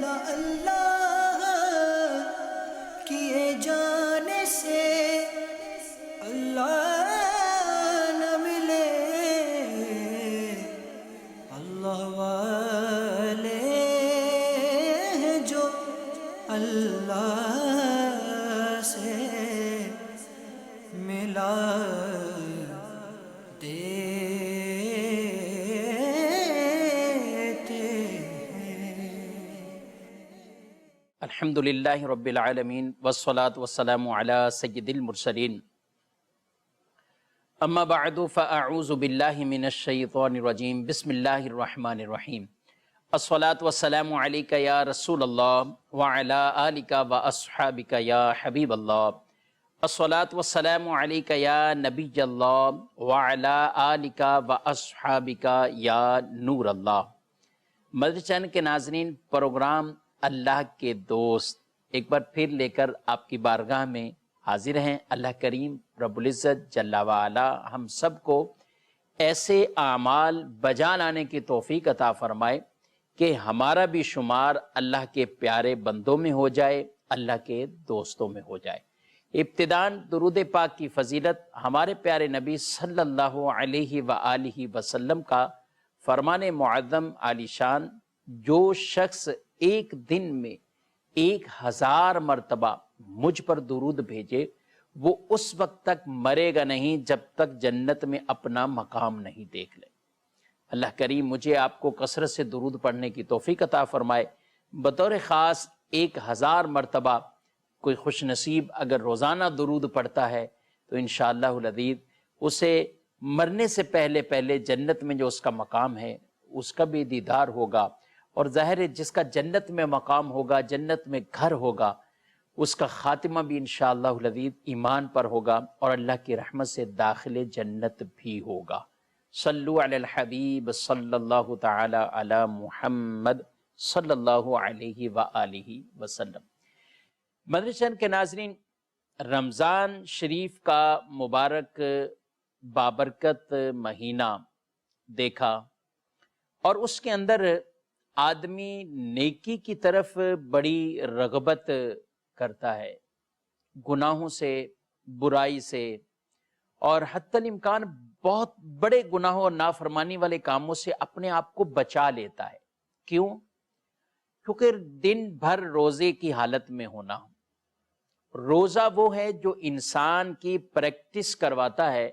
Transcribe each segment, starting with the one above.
لا اللہ کیے جانے سے اللہ نہ ملے، اللہ والے ہیں جو اللہ سے ملا الحمدللہ رب العالمین والصلاة والسلام علی سید المرسلین، اما بعد فاعوذ باللہ من الشیطان الرجیم، بسم اللہ الرحمن الرحیم، الصلاة والسلام علیک یا رسول اللہ وعلی آلک واصحابک یا حبیب اللہ، الصلاة والسلام علیک یا نبی اللہ وعلی آلک واصحابک یا نور اللہ۔ مدنی چینل کے ناظرین، پروگرام اللہ کے دوست ایک بار پھر لے کر آپ کی بارگاہ میں حاضر ہیں۔ اللہ کریم رب العزت جل وعلا ہم سب کو ایسے اعمال بجا لانے کی توفیق عطا فرمائے کہ ہمارا بھی شمار اللہ کے پیارے بندوں میں ہو جائے، اللہ کے دوستوں میں ہو جائے۔ ابتداً درود پاک کی فضیلت ہمارے پیارے نبی صلی اللہ علیہ وآلہ وسلم کا فرمان معظم عالی شان، جو شخص ایک دن میں 1000 مرتبہ مجھ پر درود بھیجے وہ اس وقت تک مرے گا نہیں جب تک جنت میں اپنا مقام نہیں دیکھ لے۔ اللہ کریم مجھے آپ کو کثرت سے درود پڑھنے کی توفیق عطا فرمائے۔ بطور خاص 1000 مرتبہ کوئی خوش نصیب اگر روزانہ درود پڑھتا ہے تو انشاءاللہ العزیز اسے مرنے سے پہلے جنت میں جو اس کا مقام ہے اس کا بھی دیدار ہوگا، اور ظاہر ہے جس کا جنت میں مقام ہوگا، جنت میں گھر ہوگا، اس کا خاتمہ بھی انشاءاللہ العزیز ایمان پر ہوگا اور اللہ کی رحمت سے داخل جنت بھی ہوگا۔ صلو علی الحبیب صلی اللہ تعالی علی محمد صلی اللہ علیہ وآلہ وسلم۔ مدنی چینل کے ناظرین، رمضان شریف کا مبارک بابرکت مہینہ دیکھا، اور اس کے اندر آدمی نیکی کی طرف بڑی رغبت کرتا ہے، گناہوں سے، برائی سے، اور حتی الامکان بہت بڑے گناہوں اور نافرمانی والے کاموں سے اپنے آپ کو بچا لیتا ہے۔ کیوں؟ کیونکہ دن بھر روزے کی حالت میں ہونا۔ روزہ وہ ہے جو انسان کی پریکٹس کرواتا ہے۔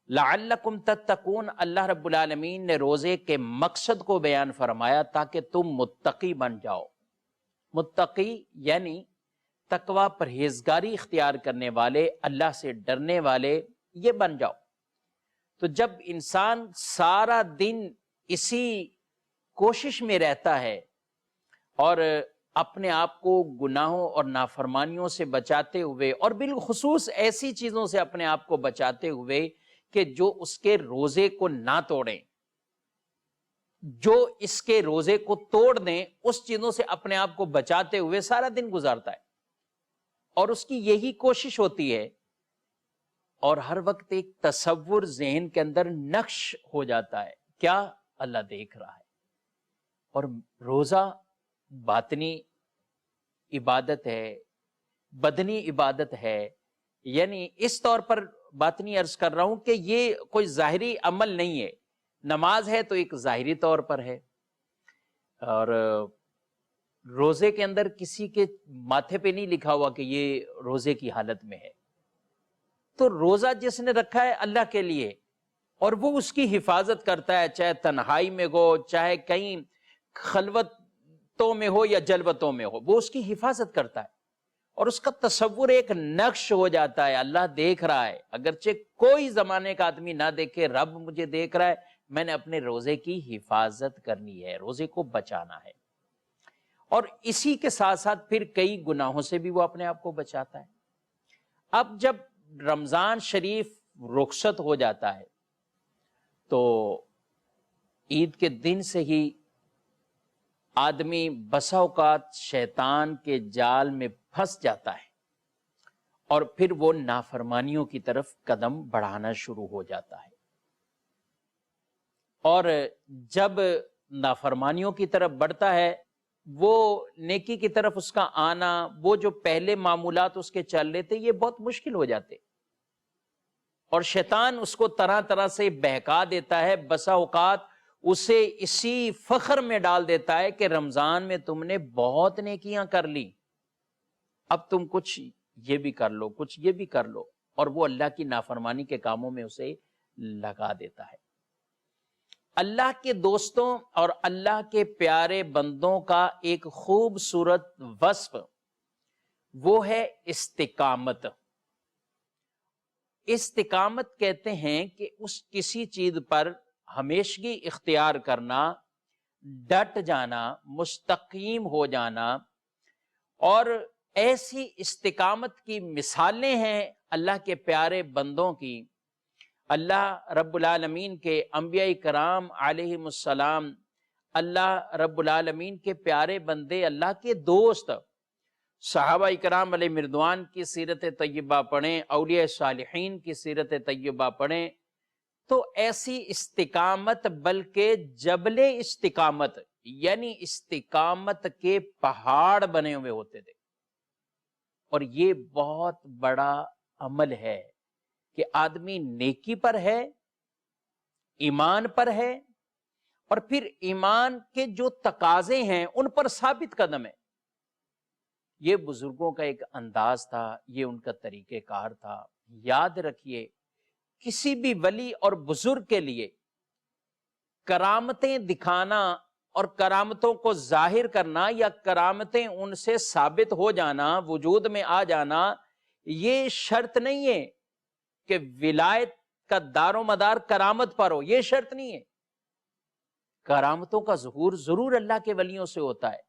لعلکم تتقون، اللہ رب العالمین نے روزے کے مقصد کو بیان فرمایا تاکہ تم متقی بن جاؤ۔ متقی یعنی تقوی، پرہیزگاری اختیار کرنے والے، اللہ سے ڈرنے والے، یہ بن جاؤ۔ تو جب انسان سارا دن اسی کوشش میں رہتا ہے اور اپنے آپ کو گناہوں اور نافرمانیوں سے بچاتے ہوئے، اور بالخصوص ایسی چیزوں سے اپنے آپ کو بچاتے ہوئے کہ جو اس کے روزے کو نہ توڑیں، جو اس کے روزے کو توڑ دیں، اس چیزوں سے اپنے آپ کو بچاتے ہوئے سارا دن گزارتا ہے، اور اس کی یہی کوشش ہوتی ہے، اور ہر وقت ایک تصور ذہن کے اندر نقش ہو جاتا ہے، کیا؟ اللہ دیکھ رہا ہے۔ اور روزہ باطنی عبادت ہے، بدنی عبادت ہے، یعنی اس طور پر باطنی عرض کر رہا ہوں کہ یہ کوئی ظاہری عمل نہیں ہے۔ نماز ہے تو ایک ظاہری طور پر ہے، اور روزے کے اندر کسی کے ماتھے پہ نہیں لکھا ہوا کہ یہ روزے کی حالت میں ہے۔ تو روزہ جس نے رکھا ہے اللہ کے لیے، اور وہ اس کی حفاظت کرتا ہے، چاہے تنہائی میں ہو، چاہے کہیں خلوتوں میں ہو یا جلوتوں میں ہو، وہ اس کی حفاظت کرتا ہے، اور اس کا تصور ایک نقش ہو جاتا ہے۔ اللہ دیکھ رہا ہے، اگرچہ کوئی زمانے کا آدمی نہ دیکھے، رب مجھے دیکھ رہا ہے، میں نے اپنے روزے کی حفاظت کرنی ہے، روزے کو بچانا ہے۔ اور اسی کے ساتھ ساتھ پھر کئی گناہوں سے بھی وہ اپنے آپ کو بچاتا ہے۔ اب جب رمضان شریف رخصت ہو جاتا ہے تو عید کے دن سے ہی آدمی بسا اوقات شیطان کے جال میں پھنس جاتا ہے، اور پھر وہ نافرمانیوں کی طرف قدم بڑھانا شروع ہو جاتا ہے، اور جب نافرمانیوں کی طرف بڑھتا ہے وہ نیکی کی طرف اس کا آنا، وہ جو پہلے معمولات اس کے چل رہے تھے، یہ بہت مشکل ہو جاتے، اور شیطان اس کو طرح طرح سے بہکا دیتا ہے، بسا اوقات اسے اسی فخر میں ڈال دیتا ہے کہ رمضان میں تم نے بہت نیکیاں کر لی، اب تم کچھ یہ بھی کر لو، کچھ یہ بھی کر لو، اور وہ اللہ کی نافرمانی کے کاموں میں اسے لگا دیتا ہے۔ اللہ کے دوستوں اور اللہ کے پیارے بندوں کا ایک خوبصورت وصف وہ ہے استقامت۔ استقامت کہتے ہیں کہ اس کسی چیز پر ہمیشگی اختیار کرنا، ڈٹ جانا، مستقیم ہو جانا، اور ایسی استقامت کی مثالیں ہیں اللہ کے پیارے بندوں کی۔ اللہ رب العالمین کے انبیاء کرام علیہم السلام، اللہ رب العالمین کے پیارے بندے، اللہ کے دوست، صحابہ کرام علیہ مردوان کی سیرت طیبہ پڑھیں، اولیاء صالحین کی سیرت طیبہ پڑھیں، تو ایسی استقامت، بلکہ جبل استقامت، یعنی استقامت کے پہاڑ بنے ہوئے ہوتے تھے۔ اور یہ بہت بڑا عمل ہے کہ آدمی نیکی پر ہے، ایمان پر ہے، اور پھر ایمان کے جو تقاضے ہیں ان پر ثابت قدم ہے۔ یہ بزرگوں کا ایک انداز تھا، یہ ان کا طریقہ کار تھا۔ یاد رکھیے، کسی بھی ولی اور بزرگ کے لیے کرامتیں دکھانا اور کرامتوں کو ظاہر کرنا، یا کرامتیں ان سے ثابت ہو جانا، وجود میں آ جانا، یہ شرط نہیں ہے کہ ولایت کا دار و مدار کرامت پر ہو، یہ شرط نہیں ہے۔ کرامتوں کا ظہور ضرور اللہ کے ولیوں سے ہوتا ہے،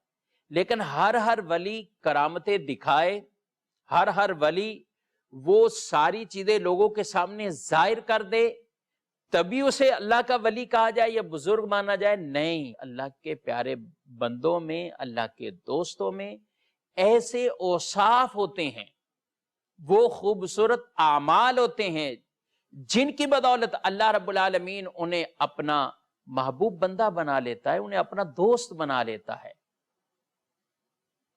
لیکن ہر ولی کرامتیں دکھائے، ہر ولی وہ ساری چیزیں لوگوں کے سامنے ظاہر کر دے تبھی اسے اللہ کا ولی کہا جائے یا بزرگ مانا جائے؟ نہیں، اللہ کے پیارے بندوں میں، اللہ کے دوستوں میں ایسے اوصاف ہوتے ہیں، وہ خوبصورت اعمال ہوتے ہیں جن کی بدولت اللہ رب العالمین انہیں اپنا محبوب بندہ بنا لیتا ہے، انہیں اپنا دوست بنا لیتا ہے۔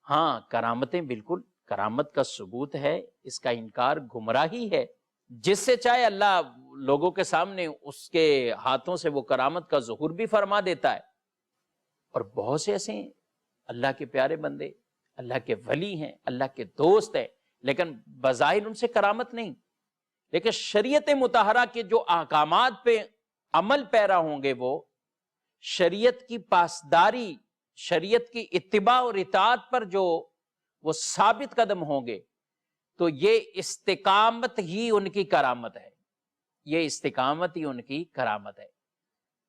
ہاں، کرامتیں، بالکل کرامت کا ثبوت ہے، اس کا انکار گمراہی ہے۔ جس سے چاہے اللہ لوگوں کے سامنے اس کے ہاتھوں سے وہ کرامت کا ظہور بھی فرما دیتا ہے، اور بہت سے ایسے ہیں اللہ کے پیارے بندے، اللہ کے ولی ہیں، اللہ کے دوست ہیں، لیکن بظاہر ان سے کرامت نہیں، لیکن شریعت مطہرہ کے جو احکامات پہ عمل پیرا ہوں گے، وہ شریعت کی پاسداری، شریعت کی اتباع اور اطاعت پر جو وہ ثابت قدم ہوں گے، تو یہ استقامت ہی ان کی کرامت ہے، یہ استقامت ہی ان کی کرامت ہے۔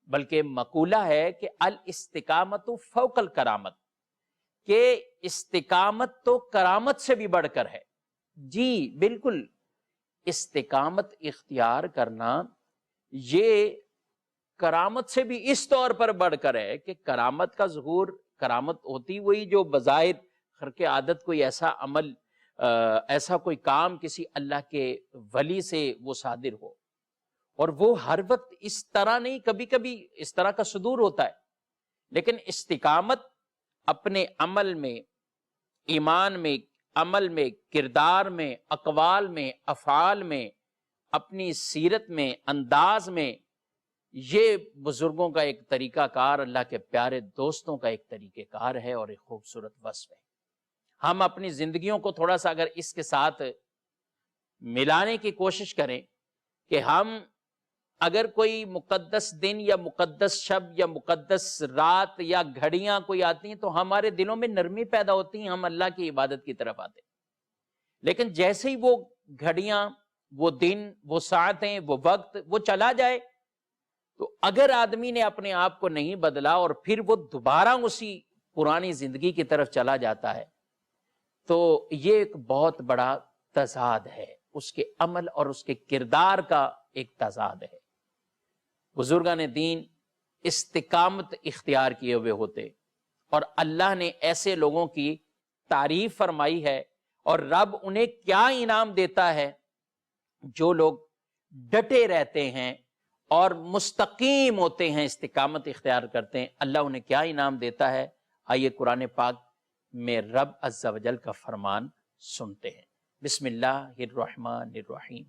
بلکہ مقولہ ہے کہ الاستقامت فوق الکرامت، کہ استقامت تو کرامت سے بھی بڑھ کر ہے۔ جی بالکل، استقامت اختیار کرنا یہ کرامت سے بھی اس طور پر بڑھ کر ہے کہ کرامت کا ظہور، کرامت ہوتی وہی جو بظاہر خرق عادت کوئی ایسا عمل، ایسا کوئی کام کسی اللہ کے ولی سے وہ صادر ہو، اور وہ ہر وقت اس طرح نہیں، کبھی کبھی اس طرح کا صدور ہوتا ہے، لیکن استقامت اپنے عمل میں، ایمان میں، عمل میں، کردار میں، اقوال میں، افعال میں، اپنی سیرت میں، انداز میں، یہ بزرگوں کا ایک طریقہ کار، اللہ کے پیارے دوستوں کا ایک طریقہ کار ہے اور ایک خوبصورت وصف ہے۔ ہم اپنی زندگیوں کو تھوڑا سا اگر اس کے ساتھ ملانے کی کوشش کریں کہ ہم اگر کوئی مقدس دن یا مقدس شب یا مقدس رات یا گھڑیاں کوئی آتی ہیں تو ہمارے دلوں میں نرمی پیدا ہوتی ہیں، ہم اللہ کی عبادت کی طرف آتے ہیں۔ لیکن جیسے ہی وہ گھڑیاں، وہ دن، وہ ساعتیں، وہ وقت وہ چلا جائے، تو اگر آدمی نے اپنے آپ کو نہیں بدلا اور پھر وہ دوبارہ اسی پرانی زندگی کی طرف چلا جاتا ہے، تو یہ ایک بہت بڑا تضاد ہے، اس کے عمل اور اس کے کردار کا ایک تضاد ہے۔ بزرگان دین استقامت اختیار کیے ہوئے ہوتے، اور اللہ نے ایسے لوگوں کی تعریف فرمائی ہے، اور رب انہیں کیا انعام دیتا ہے، جو لوگ ڈٹے رہتے ہیں اور مستقیم ہوتے ہیں، استقامت اختیار کرتے ہیں، اللہ انہیں کیا انعام دیتا ہے۔ آئیے قرآن پاک میں رب عز و جل کا فرمان سنتے ہیں۔ بسم اللہ الرحمن الرحیم۔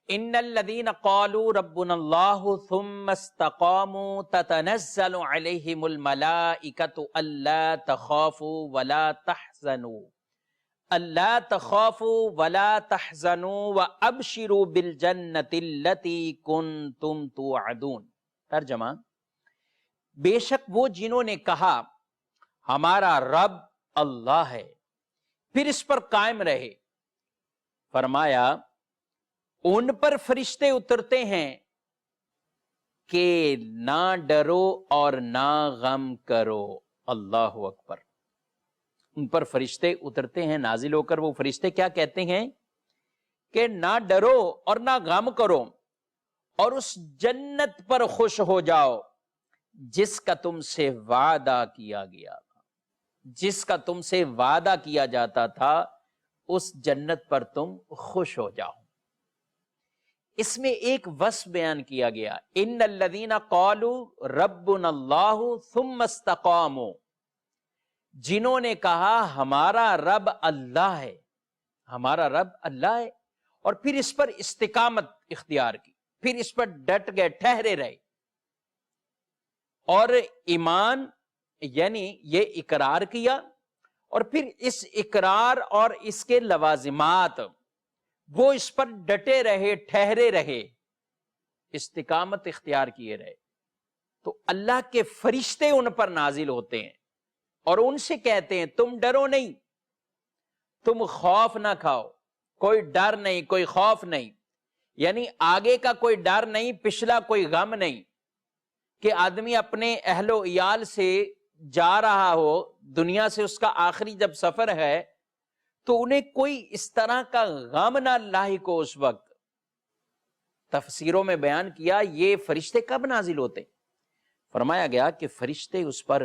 ان الذین قالوا ربنا اللہ ثم استقاموا تتنزل علیہم الملائکۃ الا تخافوا ولا تحزنوا ولا تحزنوا وابشروا بالجنۃ التی کنتم توعدون۔ ترجمہ، بے شک وہ جنہوں نے کہا ہمارا رب اللہ ہے، پھر اس پر قائم رہے، فرمایا ان پر فرشتے اترتے ہیں کہ نہ ڈرو اور نہ غم کرو۔ اللہ اکبر۔ ان پر فرشتے اترتے ہیں، نازل ہو کر وہ فرشتے کیا کہتے ہیں کہ نہ ڈرو اور نہ غم کرو، اور اس جنت پر خوش ہو جاؤ جس کا تم سے وعدہ کیا گیا تھا، جس کا تم سے وعدہ کیا جاتا تھا، اس جنت پر تم خوش ہو جاؤ۔ اس میں ایک وصف بیان کیا گیا، ان الذین قالوا ربنا اللہ ثم استقاموا، جنہوں نے کہا ہمارا رب اللہ ہے، ہمارا رب اللہ ہے، اور پھر اس پر استقامت اختیار کی، پھر اس پر ڈٹ گئے، ٹھہرے رہے، اور ایمان یعنی یہ اقرار کیا، اور پھر اس اقرار اور اس کے لوازمات وہ اس پر ڈٹے رہے، ٹھہرے رہے، استقامت اختیار کیے رہے، تو اللہ کے فرشتے ان پر نازل ہوتے ہیں اور ان سے کہتے ہیں تم ڈرو نہیں، تم خوف نہ کھاؤ، کوئی ڈر نہیں، کوئی خوف نہیں، یعنی آگے کا کوئی ڈر نہیں، پچھلا کوئی غم نہیں، کہ آدمی اپنے اہل و عیال سے جا رہا ہو، دنیا سے اس کا آخری جب سفر ہے تو انہیں کوئی اس طرح کا غم نہ لاحق ہو۔ اس وقت تفسیروں میں بیان کیا یہ فرشتے کب نازل ہوتے، فرمایا گیا کہ فرشتے اس پر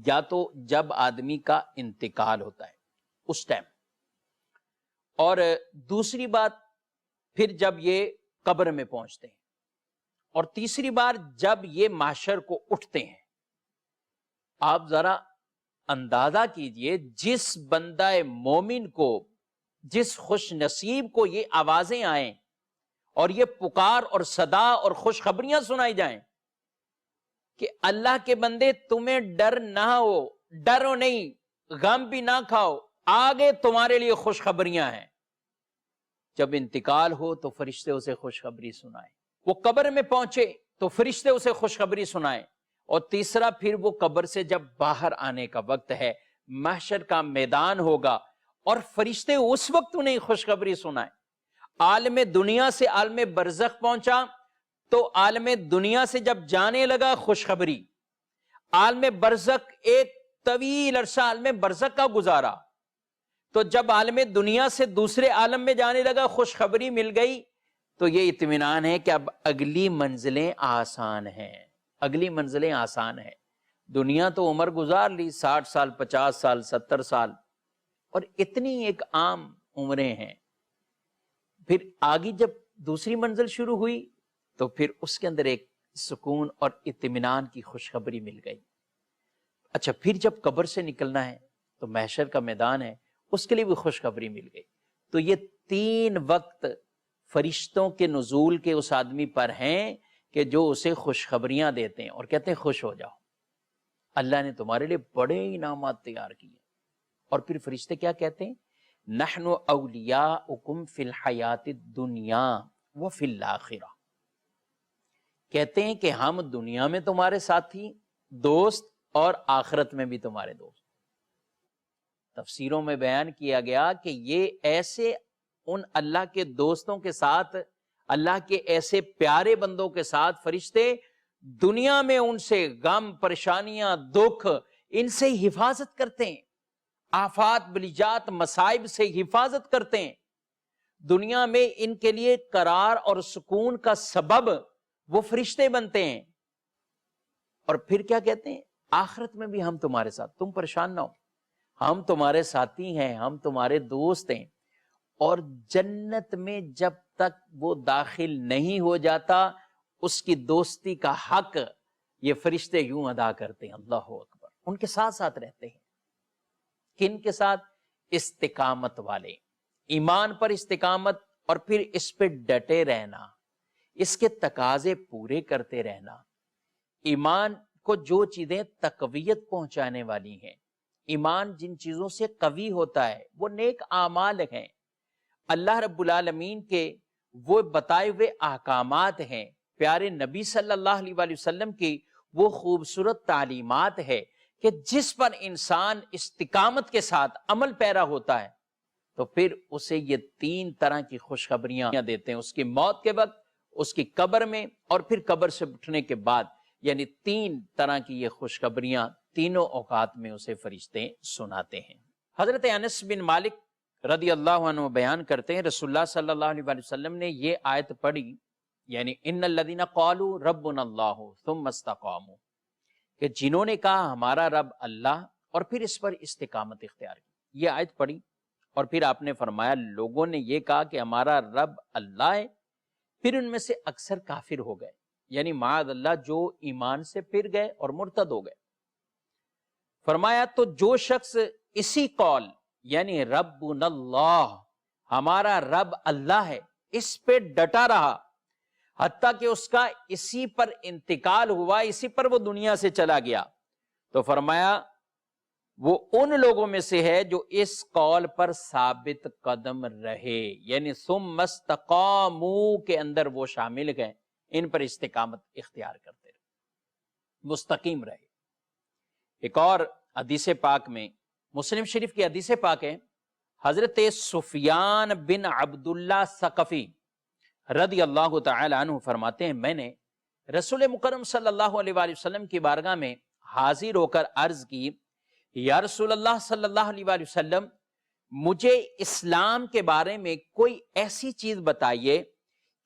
یا تو جب آدمی کا انتقال ہوتا ہے اس ٹائم، اور دوسری بات پھر جب یہ قبر میں پہنچتے ہیں، اور تیسری بار جب یہ محشر کو اٹھتے ہیں۔ آپ ذرا اندازہ کیجئے جس بندہ مومن کو، جس خوش نصیب کو یہ آوازیں آئیں اور یہ پکار اور صدا اور خوشخبریاں سنائی جائیں کہ اللہ کے بندے تمہیں ڈر نہ ہو، ڈرو نہیں، غم بھی نہ کھاؤ، آگے تمہارے لیے خوشخبریاں ہیں۔ جب انتقال ہو تو فرشتے اسے خوشخبری سنائیں، وہ قبر میں پہنچے تو فرشتے اسے خوشخبری سنائیں، اور تیسرا پھر وہ قبر سے جب باہر آنے کا وقت ہے، محشر کا میدان ہوگا، اور فرشتے اس وقت انہیں خوشخبری سنائیں۔ عالم دنیا سے عالم برزخ پہنچا تو عالم دنیا سے جب جانے لگا خوشخبری، عالم برزخ ایک طویل عرصہ عالم برزخ کا گزارا، تو جب عالم دنیا سے دوسرے عالم میں جانے لگا خوشخبری مل گئی، تو یہ اطمینان ہے کہ اب اگلی منزلیں آسان ہیں، اگلی منزلیں آسان ہیں۔ دنیا تو عمر گزار لی، 60 سال، 50 سال، 70 سال، اور اتنی ایک عام عمریں ہیں۔ پھر آگے جب دوسری منزل شروع ہوئی تو پھر اس کے اندر ایک سکون اور اطمینان کی خوشخبری مل گئی۔ اچھا، پھر جب قبر سے نکلنا ہے تو محشر کا میدان ہے، اس کے لیے بھی خوشخبری مل گئی۔ تو یہ 3 وقت فرشتوں کے نزول کے اس آدمی پر ہیں کہ جو اسے خوشخبریاں دیتے ہیں اور کہتے ہیں خوش ہو جاؤ، اللہ نے تمہارے لیے بڑے انعامات تیار کیے۔ اور پھر فرشتے کیا کہتے ہیں؟ نحن اولیاؤکم فی الحیات الدنیا وفی الآخرہ، کہتے ہیں کہ ہم دنیا میں تمہارے ساتھی دوست اور آخرت میں بھی تمہارے دوست۔ تفسیروں میں بیان کیا گیا کہ یہ ایسے ان اللہ کے دوستوں کے ساتھ، اللہ کے ایسے پیارے بندوں کے ساتھ فرشتے دنیا میں ان سے غم، پریشانیاں، دکھ، ان سے حفاظت کرتے ہیں، آفات، بلیجات، مصائب سے حفاظت کرتے ہیں، دنیا میں ان کے لیے قرار اور سکون کا سبب وہ فرشتے بنتے ہیں۔ اور پھر کیا کہتے ہیں؟ آخرت میں بھی ہم تمہارے ساتھ، تم پریشان نہ ہو، ہم تمہارے ساتھی ہیں، ہم تمہارے دوست ہیں۔ اور جنت میں جب تک وہ داخل نہیں ہو جاتا اس کی دوستی کا حق یہ فرشتے یوں ادا کرتے ہیں۔ اللہ اکبر، ان کے ساتھ ساتھ رہتے ہیں. کن کے ساتھ؟ استقامت والے. ایمان پر استقامت اور پھر اس پہ ڈٹے رہنا، اس کے تقاضے پورے کرتے رہنا. ایمان کو جو چیزیں تقویت پہنچانے والی ہیں، ایمان جن چیزوں سے قوی ہوتا ہے وہ نیک اعمال ہیں، اللہ رب العالمین کے وہ بتائے ہوئے احکامات ہیں، پیارے نبی صلی اللہ علیہ وآلہ وسلم کی وہ خوبصورت تعلیمات ہے کہ جس پر انسان استقامت کے ساتھ عمل پیرا ہوتا ہے تو پھر اسے یہ 3 طرح کی خوشخبریاں دیتے ہیں، اس کی موت کے وقت، اس کی قبر میں، اور پھر قبر سے اٹھنے کے بعد. یعنی 3 طرح کی یہ خوشخبریاں تینوں اوقات میں اسے فرشتے سناتے ہیں. حضرت انس بن مالک رضی اللہ عنہ بیان کرتے ہیں رسول اللہ صلی اللہ علیہ وآلہ وسلم نے یہ آیت پڑھی، یعنی ان الذین قالوا ربنا اللہ ثم استقاموا، کہ جنہوں نے کہا ہمارا رب اللہ اور پھر اس پر استقامت اختیار کی. یہ آیت پڑھی اور پھر آپ نے فرمایا لوگوں نے یہ کہا کہ ہمارا رب اللہ ہے، پھر ان میں سے اکثر کافر ہو گئے، یعنی معاذ اللہ جو ایمان سے پھر گئے اور مرتد ہو گئے. فرمایا تو جو شخص اسی قول یعنی ربنا اللہ ہمارا رب اللہ ہے اس پہ ڈٹا رہا حتیٰ کہ اس کا اسی پر انتقال ہوا، اسی پر وہ دنیا سے چلا گیا، تو فرمایا وہ ان لوگوں میں سے ہے جو اس قول پر ثابت قدم رہے، یعنی ثم استقاموا کے اندر وہ شامل گئے، ان پر استقامت اختیار کرتے رہے، مستقیم رہے. ایک اور حدیث پاک میں، مسلم شریف کی حدیث پاک ہے، حضرت سفیان بن عبداللہ ثقفی رضی اللہ تعالی عنہ فرماتے ہیں میں نے رسول مکرم صلی اللہ علیہ وآلہ وسلم کی بارگاہ میں حاضر ہو کر عرض کی، یا رسول اللہ صلی اللہ علیہ وآلہ وسلم مجھے اسلام کے بارے میں کوئی ایسی چیز بتائیے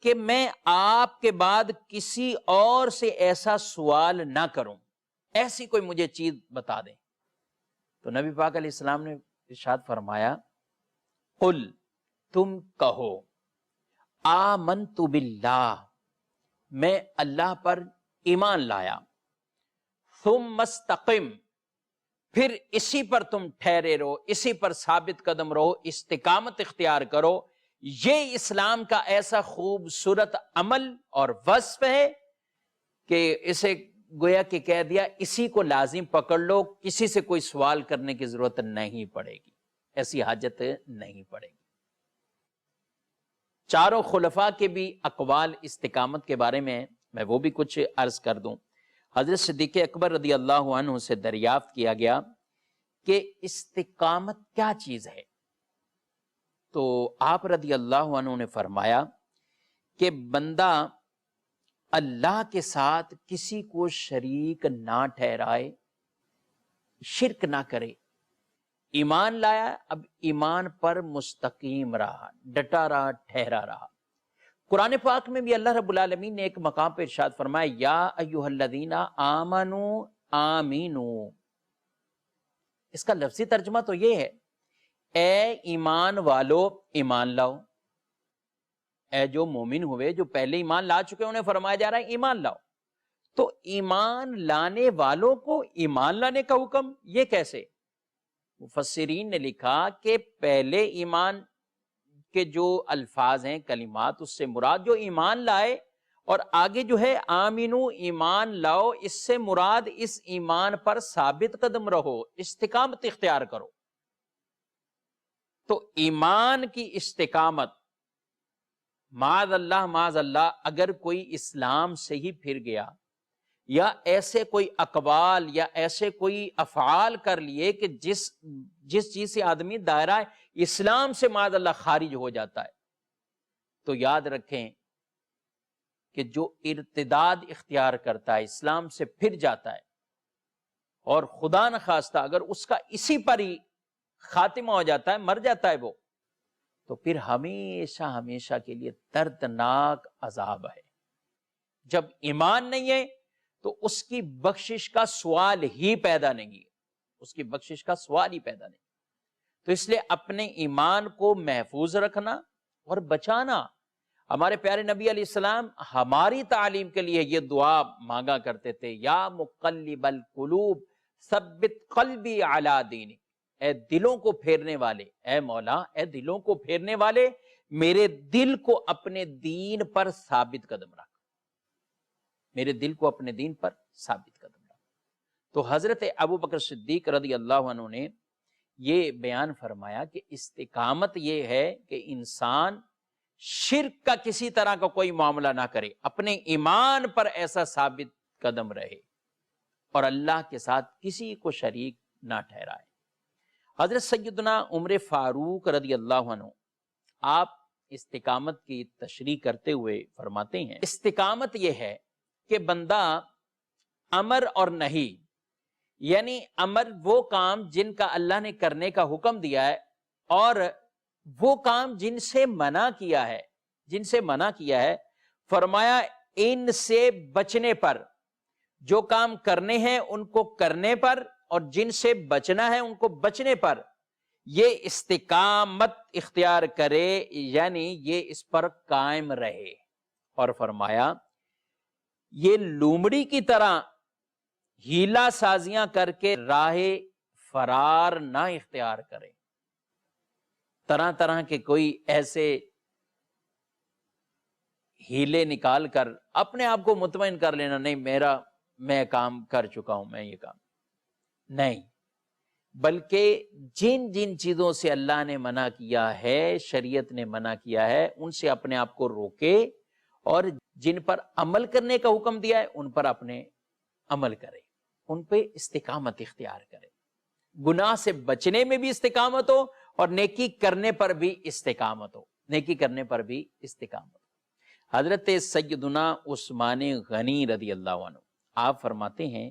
کہ میں آپ کے بعد کسی اور سے ایسا سوال نہ کروں، ایسی کوئی مجھے چیز بتا دیں. تو نبی پاک علیہ السلام نے ارشاد فرمایا قل تم کہو آمنت باللہ میں اللہ پر ایمان لایا، ثم استقم پھر اسی پر تم ٹھہرے رہو، اسی پر ثابت قدم رہو، استقامت اختیار کرو. یہ اسلام کا ایسا خوبصورت عمل اور وصف ہے کہ اسے گویا کہ کہہ دیا اسی کو لازم پکڑ لو، کسی سے کوئی سوال کرنے کی ضرورت نہیں پڑے گی، ایسی حاجت نہیں پڑے گی. چاروں خلفاء کے بھی اقوال استقامت کے بارے میں وہ بھی کچھ عرض کر دوں. حضرت صدیق اکبر رضی اللہ عنہ سے دریافت کیا گیا کہ استقامت کیا چیز ہے، تو آپ رضی اللہ عنہ نے فرمایا کہ بندہ اللہ کے ساتھ کسی کو شریک نہ ٹھہرائے، شرک نہ کرے، ایمان لایا، اب ایمان پر مستقیم رہا، ڈٹا رہا، ٹھہرا رہا. قرآن پاک میں بھی اللہ رب العالمین نے ایک مقام پہ ارشاد فرمایا یا ایھا الذین آمنوا آمینوا. اس کا لفظی ترجمہ تو یہ ہے اے ایمان والو ایمان لاؤ. اے جو مومن ہوئے، جو پہلے ایمان لا چکے، انہیں فرمایا جا رہا ہے ایمان لاؤ. تو ایمان لانے والوں کو ایمان لانے کا حکم، یہ کیسے؟ مفسرین نے لکھا کہ پہلے ایمان کے جو الفاظ ہیں، کلمات، اس سے مراد جو ایمان لائے، اور آگے جو ہے آمینو ایمان لاؤ، اس سے مراد اس ایمان پر ثابت قدم رہو، استقامت اختیار کرو. تو ایمان کی استقامت، معاذ اللہ اگر کوئی اسلام سے ہی پھر گیا یا ایسے کوئی اقوال یا ایسے کوئی افعال کر لیے کہ جس چیز سے آدمی دائرہ اسلام سے معاذ اللہ خارج ہو جاتا ہے، تو یاد رکھیں کہ جو ارتداد اختیار کرتا ہے، اسلام سے پھر جاتا ہے، اور خدا نخواستہ اگر اس کا اسی پر ہی خاتمہ ہو جاتا ہے، مر جاتا ہے وہ، تو پھر ہمیشہ ہمیشہ کے لیے دردناک عذاب ہے. جب ایمان نہیں ہے تو اس کی بخشش کا سوال ہی پیدا نہیں ہے، اس کی بخشش کا سوال ہی پیدا نہیں. تو اس لیے اپنے ایمان کو محفوظ رکھنا اور بچانا. ہمارے پیارے نبی علیہ السلام ہماری تعلیم کے لیے یہ دعا مانگا کرتے تھے، یا مقلب القلوب ثبت قلبی علی دینک، اے دلوں کو پھیرنے والے، اے مولا اے دلوں کو پھیرنے والے، میرے دل کو اپنے دین پر ثابت قدم رکھ، میرے دل کو اپنے دین پر ثابت قدم رکھ۔ تو حضرت ابو بکر صدیق رضی اللہ عنہ نے یہ بیان فرمایا کہ استقامت یہ ہے کہ انسان شرک کا کسی طرح کا کوئی معاملہ نہ کرے، اپنے ایمان پر ایسا ثابت قدم رہے اور اللہ کے ساتھ کسی کو شریک نہ ٹھہرائے۔ حضرت سیدنا عمر فاروق رضی اللہ عنہ آپ استقامت کی تشریح کرتے ہوئے فرماتے ہیں، استقامت یہ ہے کہ بندہ امر اور نہیں، یعنی امر وہ کام جن کا اللہ نے کرنے کا حکم دیا ہے، اور وہ کام جن سے منع کیا ہے، فرمایا ان سے بچنے پر، جو کام کرنے ہیں ان کو کرنے پر، اور جن سے بچنا ہے ان کو بچنے پر یہ استقامت اختیار کرے، یعنی یہ اس پر قائم رہے۔ اور فرمایا یہ لومڑی کی طرح ہیلا سازیاں کر کے راہ فرار نہ اختیار کرے، طرح طرح کے کوئی ایسے ہیلے نکال کر اپنے آپ کو مطمئن کر لینا، نہیں میں کام کر چکا ہوں، میں یہ کام نہیں، بلکہ جن جن چیزوں سے اللہ نے منع کیا ہے، شریعت نے منع کیا ہے، ان سے اپنے آپ کو روکے، اور جن پر عمل کرنے کا حکم دیا ہے ان پر اپنے عمل کرے، ان پہ استقامت اختیار کرے، گناہ سے بچنے میں بھی استقامت ہو اور نیکی کرنے پر بھی استقامت ہو، حضرت سیدنا عثمان غنی رضی اللہ عنہ آپ فرماتے ہیں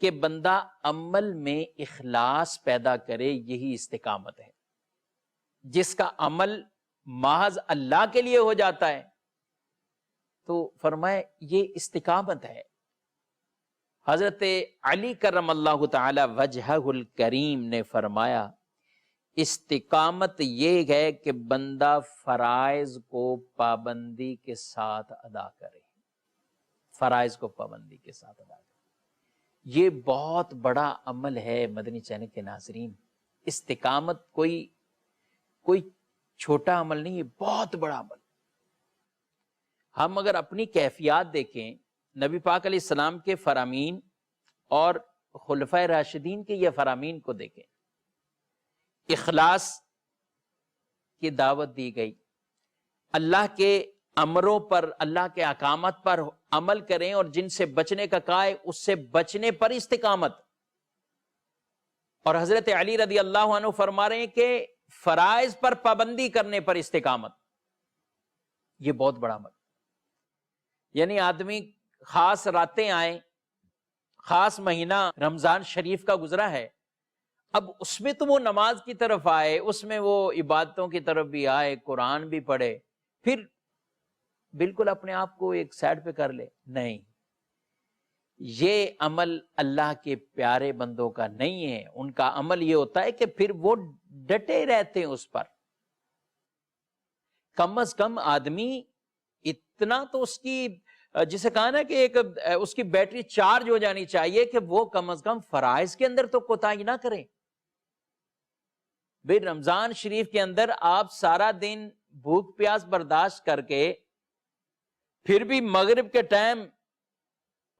کہ بندہ عمل میں اخلاص پیدا کرے، یہی استقامت ہے۔ جس کا عمل محض اللہ کے لیے ہو جاتا ہے تو فرمائے یہ استقامت ہے۔ حضرت علی کرم اللہ تعالی وجہہ الکریم نے فرمایا استقامت یہ ہے کہ بندہ فرائض کو پابندی کے ساتھ ادا کرے، یہ بہت بڑا عمل ہے مدنی چینل کے ناظرین۔ استقامت کوئی چھوٹا عمل نہیں، یہ بہت بڑا عمل۔ ہم اگر اپنی کیفیات دیکھیں، نبی پاک علیہ السلام کے فرامین اور خلفائے راشدین کے یہ فرامین کو دیکھیں، اخلاص کی دعوت دی گئی، اللہ کے امروں پر، اللہ کے احکامات پر عمل کریں، اور جن سے بچنے کا کہا ہے اس سے بچنے پر استقامت۔ اور حضرت علی رضی اللہ عنہ فرما رہے ہیں کہ فرائض پر پابندی کرنے پر استقامت، یہ بہت بڑا عمل۔ یعنی آدمی خاص راتیں آئیں، خاص مہینہ رمضان شریف کا گزرا ہے، اب اس میں تو وہ نماز کی طرف آئے، اس میں وہ عبادتوں کی طرف بھی آئے، قرآن بھی پڑھے، پھر بالکل اپنے آپ کو ایک سائڈ پہ کر لے، نہیں، یہ عمل اللہ کے پیارے بندوں کا نہیں ہے۔ ان کا عمل یہ ہوتا ہے کہ پھر وہ ڈٹے رہتے ہیں اس پر۔ کم از کم آدمی اتنا تو اس کی، جسے کہا نا کہ ایک اس کی بیٹری چارج ہو جانی چاہیے کہ وہ کم از کم فرائض کے اندر تو کوتاہی نہ کریں۔ بھئی رمضان شریف کے اندر آپ سارا دن بھوک پیاس برداشت کر کے پھر بھی مغرب کے ٹائم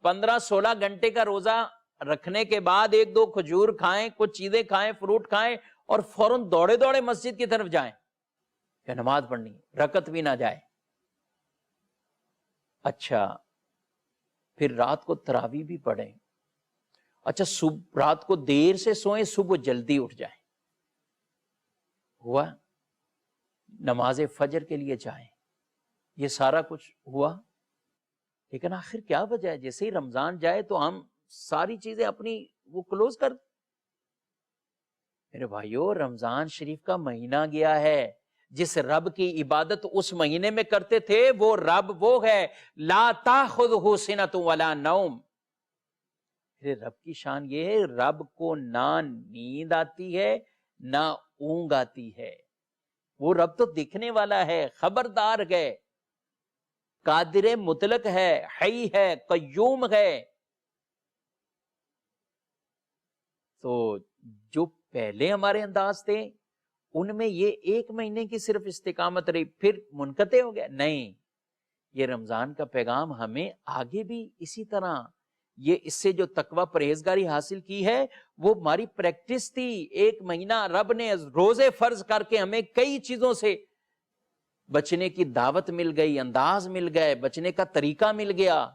15-16 گھنٹے کا روزہ رکھنے کے بعد 1-2 کھجور کھائیں، کچھ چیزیں کھائیں، فروٹ کھائیں، اور فوراً دوڑے دوڑے مسجد کی طرف جائیں کہ نماز پڑھنی، رکعت بھی نہ جائے۔ اچھا پھر رات کو تراویح بھی پڑھیں، اچھا رات کو دیر سے سوئیں، صبح جلدی اٹھ جائیں، ہوا؟ نماز فجر کے لیے جائیں، یہ سارا کچھ ہوا۔ لیکن آخر کیا وجہ ہے؟ جیسے ہی رمضان جائے تو ہم ساری چیزیں اپنی وہ کلوز کر۔ میرے بھائیو، رمضان شریف کا مہینہ گیا ہے، جس رب کی عبادت اس مہینے میں کرتے تھے وہ رب وہ ہے لا تاخذہ سنۃ ولا نوم۔ میرے رب کی شان یہ ہے، رب کو نہ نیند آتی ہے نہ اونگ آتی ہے۔ وہ رب تو دکھنے والا ہے، خبردار ہے، قادر مطلق ہے، حی ہے، قیوم ہے۔ تو جو پہلے ہمارے انداز تھے ان میں یہ 1 مہینے کی صرف استقامت رہی پھر منقطع ہو گیا. نہیں، یہ رمضان کا پیغام ہمیں آگے بھی اسی طرح، یہ اس سے جو تقوی پرہیزگاری حاصل کی ہے وہ ہماری پریکٹس تھی. 1 مہینہ رب نے روزے فرض کر کے ہمیں کئی چیزوں سے بچنے کی دعوت مل گئی، انداز مل گئے، بچنے کا طریقہ مل گیا.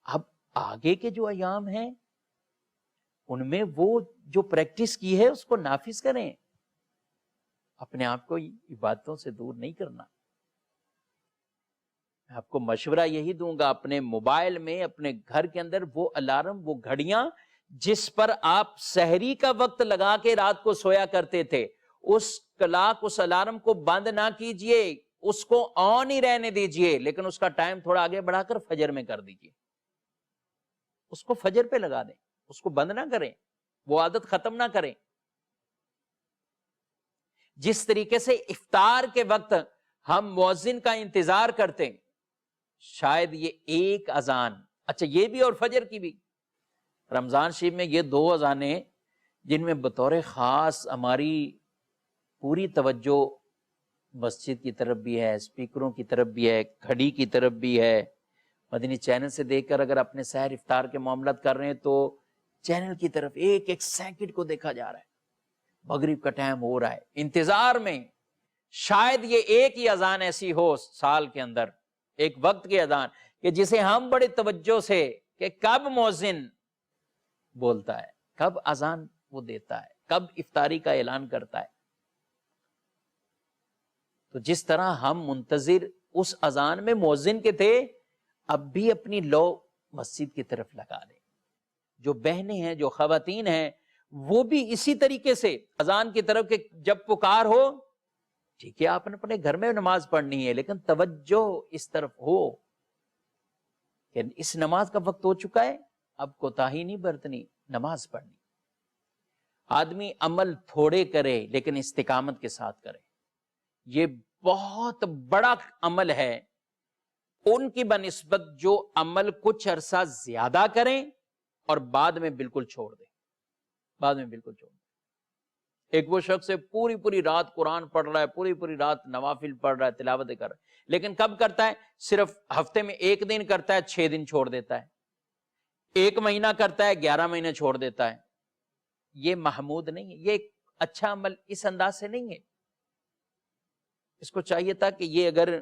اب آگے کے جو ایام ہیں ان میں وہ جو پریکٹس کی ہے اس کو نافذ کریں، اپنے آپ کو عبادتوں سے دور نہیں کرنا. میں آپ کو مشورہ یہی دوں گا، اپنے موبائل میں، اپنے گھر کے اندر وہ الارم، وہ گھڑیاں جس پر آپ سحری کا وقت لگا کے رات کو سویا کرتے تھے، اس کلاک، اس الارم کو بند نہ کیجئے، اس کو آن ہی رہنے دیجئے، لیکن اس کا ٹائم تھوڑا آگے بڑھا کر فجر میں کر دیجئے. اس کو فجر پہ لگا دیں، اس کو بند نہ کریں، وہ عادت ختم نہ کریں. جس طریقے سے افطار کے وقت ہم مؤذن کا انتظار کرتے ہیں، شاید یہ ایک اذان، اچھا یہ بھی اور فجر کی بھی، رمضان شریف میں یہ 2 اذانیں جن میں بطور خاص ہماری پوری توجہ مسجد کی طرف بھی ہے، اسپیکروں کی طرف بھی ہے، گھڑی کی طرف بھی ہے. مدنی چینل سے دیکھ کر اگر اپنے سحر افطار کے معاملات کر رہے ہیں تو چینل کی طرف ایک ایک سیکنڈ کو دیکھا جا رہا ہے. مغرب کا ٹائم ہو رہا ہے، انتظار میں. شاید یہ ایک ہی اذان ایسی ہو سال کے اندر، ایک وقت کی اذان کہ جسے ہم بڑے توجہ سے، کہ کب مؤذن بولتا ہے، کب اذان وہ دیتا ہے، کب افطاری کا اعلان کرتا ہے. تو جس طرح ہم منتظر اس اذان میں مؤذن کے تھے، اب بھی اپنی لو مسجد کی طرف لگا دیں. جو بہنیں ہیں، جو خواتین ہیں، وہ بھی اسی طریقے سے اذان کی طرف، کہ جب پکار ہو، ٹھیک ہے آپ نے اپنے گھر میں نماز پڑھنی ہے لیکن توجہ اس طرف ہو کہ اس نماز کا وقت ہو چکا ہے، اب کوتاہی نہیں برتنی، نماز پڑھنی. آدمی عمل تھوڑے کرے لیکن استقامت کے ساتھ کرے. یہ بہت بڑا عمل ہے ان کی بنسبت جو عمل کچھ عرصہ زیادہ کریں اور بعد میں بالکل چھوڑ دیں. بعد میں بالکل چھوڑ دیں. ایک وہ شخص ہے پوری رات قرآن پڑھ رہا ہے، پوری رات نوافل پڑھ رہا ہے، تلاوتیں کر رہا ہے، لیکن کب کرتا ہے؟ صرف ہفتے میں 1 دن کرتا ہے، 6 دن چھوڑ دیتا ہے. 1 مہینہ کرتا ہے، 11 مہینے چھوڑ دیتا ہے. یہ محمود نہیں ہے، یہ ایک اچھا عمل اس انداز سے نہیں ہے. اس کو چاہیے تھا کہ یہ اگر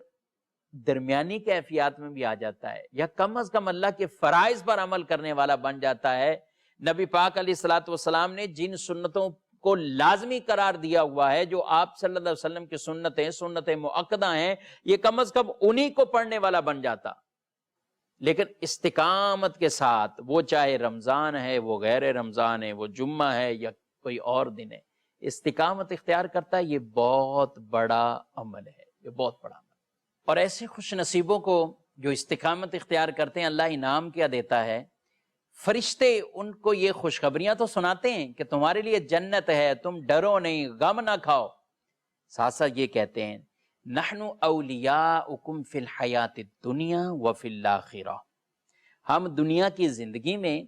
درمیانی کیفیات میں بھی آ جاتا ہے، یا کم از کم اللہ کے فرائض پر عمل کرنے والا بن جاتا ہے. نبی پاک علیہ الصلوۃ والسلام نے جن سنتوں کو لازمی قرار دیا ہوا ہے، جو آپ صلی اللہ علیہ وسلم کی سنتیں، سنت مؤکدہ ہیں، یہ کم از کم انہی کو پڑھنے والا بن جاتا. لیکن استقامت کے ساتھ، وہ چاہے رمضان ہے، وہ غیر رمضان ہے، وہ جمعہ ہے یا کوئی اور دن ہے، استقامت اختیار کرتا ہے. یہ بہت بڑا عمل ہے، یہ بہت بڑا عمل. اور ایسے خوش نصیبوں کو جو استقامت اختیار کرتے ہیں، اللہ انعام کیا دیتا ہے. فرشتے ان کو یہ خوشخبریاں تو سناتے ہیں کہ تمہارے لیے جنت ہے، تم ڈرو نہیں، غم نہ کھاؤ. ساتھ ساتھ یہ کہتے ہیں نحن اولیاؤکم فی الحیات الدنیا وفی الآخرہ، ہم دنیا کی زندگی میں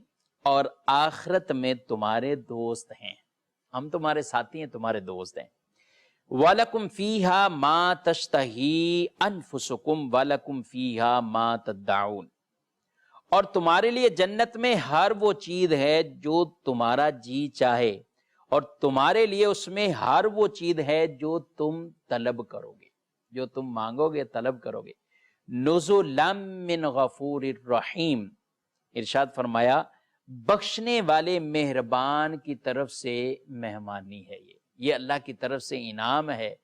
اور آخرت میں تمہارے دوست ہیں، ہم تمہارے ساتھی ہیں، تمہارے دوست ہیں. وَلَكُمْ فِيهَا مَا تَشْتَهِي أَنفُسُكُمْ وَلَكُمْ فِيهَا مَا تَدَّعُونَ، اور تمہارے لیے جنت میں ہر وہ چیز ہے جو تمہارا جی چاہے، اور تمہارے لیے اس میں ہر وہ چیز ہے جو تم طلب کرو گے، جو تم مانگو گے، طلب کرو گے. نُزُلًا مِّن غَفُورٍ رَحِيمٍ، ارشاد فرمایا بخشنے والے مہربان کی طرف سے مہمانی ہے. یہ اللہ کی طرف سے انعام ہے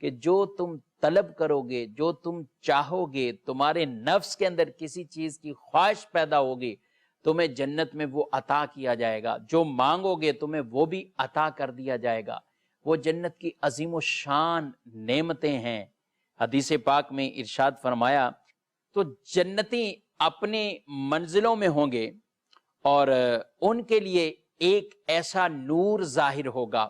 کہ جو تم طلب کرو گے، جو تم چاہو گے، تمہارے نفس کے اندر کسی چیز کی خواہش پیدا ہوگی، تمہیں جنت میں وہ عطا کیا جائے گا. جو مانگو گے تمہیں وہ بھی عطا کر دیا جائے گا. وہ جنت کی عظیم و شان نعمتیں ہیں. حدیث پاک میں ارشاد فرمایا تو جنتی اپنے منزلوں میں ہوں گے اور ان کے لیے ایک ایسا نور ظاہر ہوگا،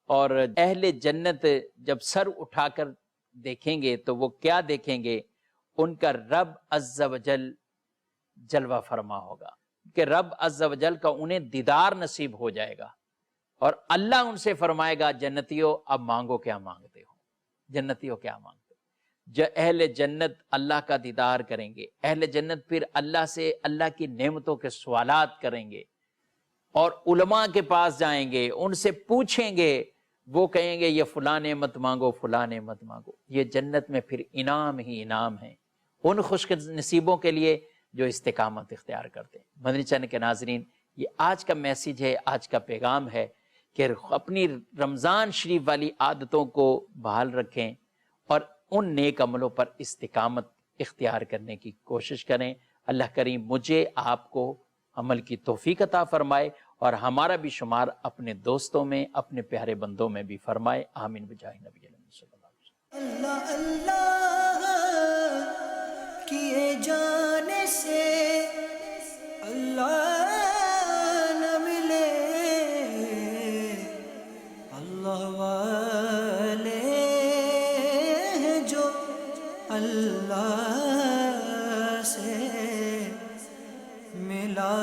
اور اہل جنت جب سر اٹھا کر دیکھیں گے تو وہ کیا دیکھیں گے؟ ان کا رب عز و جل جلوہ فرما ہوگا. کہ رب عز و جل کا انہیں دیدار نصیب ہو جائے گا، اور اللہ ان سے فرمائے گا جنتیوں اب مانگو کیا مانگتے ہو، جنتیوں کیا مانگتے ہو۔ اہل جنت اللہ کا دیدار کریں گے، اہل جنت پھر اللہ سے اللہ کی نعمتوں کے سوالات کریں گے، اور علماء کے پاس جائیں گے، ان سے پوچھیں گے، وہ کہیں گے یہ فلاں نعمت مانگو، فلاں نعمت مانگو۔ یہ جنت میں پھر انعام ہی انعام ہے ان خوش نصیبوں کے لیے جو استقامت اختیار کرتے ہیں۔ مدنی چینل کے ناظرین، یہ آج کا میسیج ہے، آج کا پیغام ہے کہ اپنی رمضان شریف والی عادتوں کو بحال رکھیں اور ان نیک عملوں پر استقامت اختیار کرنے کی کوشش کریں۔ اللہ کریم مجھے آپ کو عمل کی توفیق عطا فرمائے اور ہمارا بھی شمار اپنے دوستوں میں، اپنے پیارے بندوں میں بھی فرمائے، آمین بجاہ نبی صلی اللہ علیہ وسلم۔ اللہ اللہ کیے جانے سے اللہ نہ ملے، اللہ والے ہیں جو اللہ سے ملا